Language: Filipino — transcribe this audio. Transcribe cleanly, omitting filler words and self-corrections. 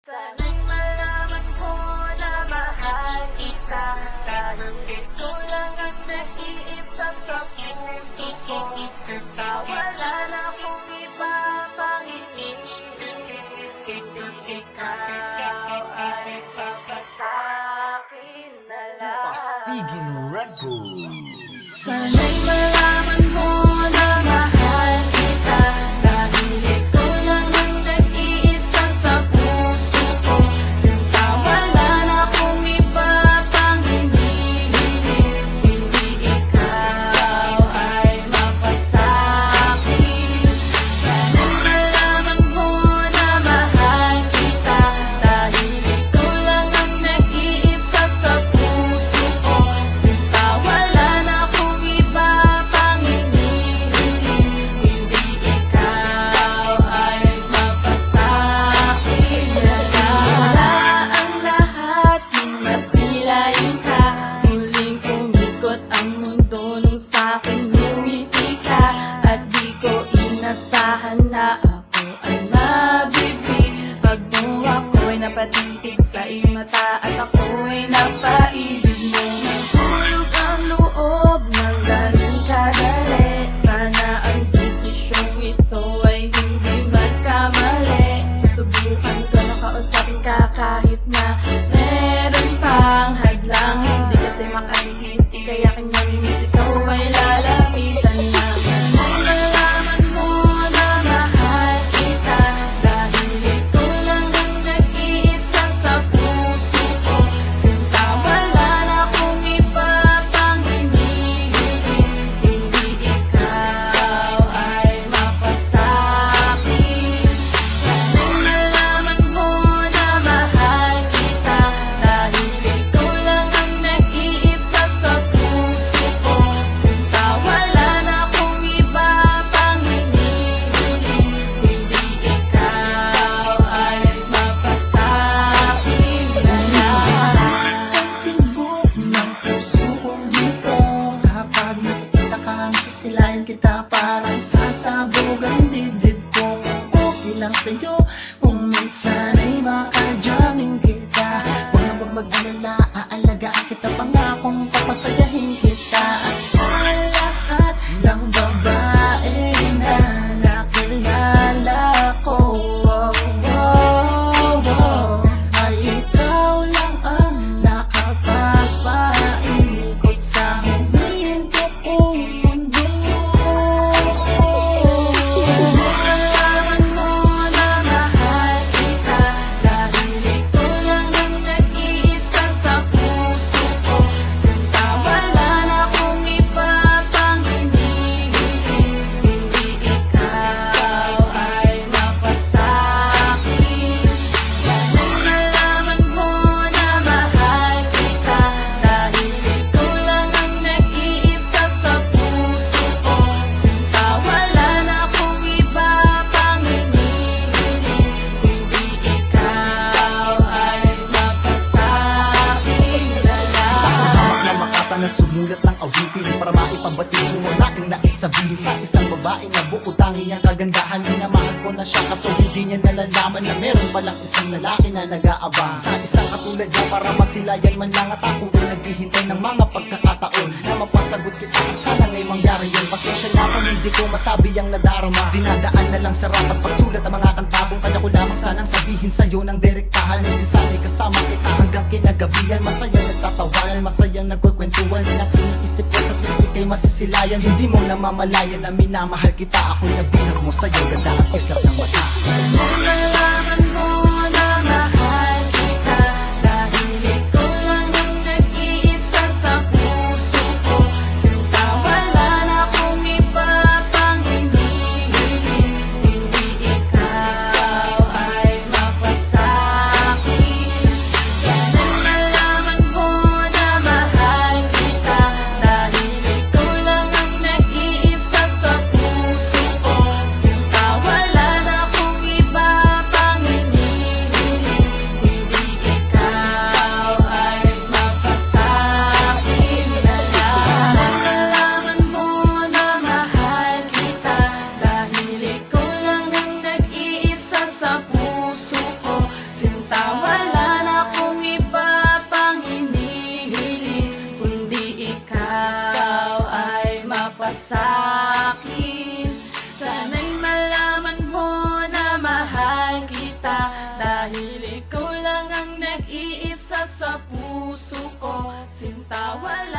Sana'y malaman mo na mahal kita, dahil ito lang ang nag-iisa sa puso ko. Wala na akong iba pang hinihiling, ikaw ay papasakin na lang. Pastigin Records. Sana'y malaman mo na mahal kita, dahil ikaw lang ang nag-iisa sa puso ko. Sinta wala na akong iba pang hinihiling, hindi ikaw ay mapasakin. Sana'y malaman mo na mahal kita, dahil ikaw lang ang nag-iisa sa puso ko. Sinta wala na akong iba pang hinihiling, hindi ikaw ay mapasakin na lang. Ang lahat nung masilayan ka, muling umikot ang mundo nung sa'kin lumiti ka. At di ko inasahan na ako ay mabibig, pag mo ako'y napatitig sa iyong mata, at ako'y napaibig mo. Nahulog ang loob ng ganun kadali, sana ang desisyong ito ay hindi magkamali. Susubukan ko na kausapin ka kahit na meron pang hadlang, hindi kasi makalitis, ika'y aking namimiss, ikaw ay lalapitan na. Sana'y malaman mo na mahal kita, dahil ito lang ang nag-iisa sa puso ko. Sinta wala na akong iba pang hinihiling, hindi ikaw ay mapasakin. Sana'y malaman mo na mahal kita, dahil ikaw lang ang nag-iisa sa puso ko. Sinta wala na akong iba pang hinihiling, hindi ikaw ay mapasakin na lang. Sa tibok ng puso kong dito, kapag nakikita ka, sisilayan kita, parang sasabog ang dibdib ko. Okay lang sa'yo kung minsan ay makajamming kita. Huwag na huwag mag-alala, aalagaan kita, pangakong papasayahin kita. At sa lahat ng babae na nakilala ko, ay ikaw lang ang nakapagpaikot sa huminto kong mundo. Sana'y malaman mo na mahal kita, dahil ikaw lang ang nag-iisa sa puso ko. Sinta wala na akong iba pang hinihiling, hindi ikaw ay mapasakin. Sana'y malaman mo na mahal kita, dahil ikaw lang ang nag-iisa sa puso ko. Sinta wala na akong iba pang hinihiling, hindi ikaw ay mapasakin na Sa hamak na lang. makata na sumulat ng awitin, para maipabati ko ang aking nais sabihin sa isang babae na bukod tangi ang kagandahan. Minamahal ko na siya, kaso hindi niya nalalaman na meron palang isang lalaki na nag-aabang sa isang katulad niya, para masilayan man lang. At ako ay naghihintay ng mga pagkakataon na mapasagot kita, at sana nga'y mangyari yun. Pasensya na kung hindi ko masabi ang nadarama, dinadaan na lang sa rap at pagsulat ang mga kantabong. Kaya ko lamang sanang sabihin sa'yo ng direktahan, hindi sana'y kasama kita hanggang kinagabihan. Masayang nagtatawanan, masayang nagkukwentuhan, yun ang iniisip ko sa tuwing ika'y masisilayan. Hindi mo namamalayan na minamahal kita, ako'y nabihag mo sa'yo, ganda at islap ng mata. Sana'y malaman mo na mahal kita, dahil ikaw lang ang nag-iisa sa puso ko. Sinta wala na akong iba pang hinihiling, hindi ikaw ay mapasakin. Sana'y malaman mo na mahal kita, dahil ikaw lang ang nag-iisa sa puso ko. Sinta wala na akong iba sa'kin. Sana'y malaman mo na mahal kita, dahil ikaw lang ang nag-iisa sa puso ko. Sinta, wala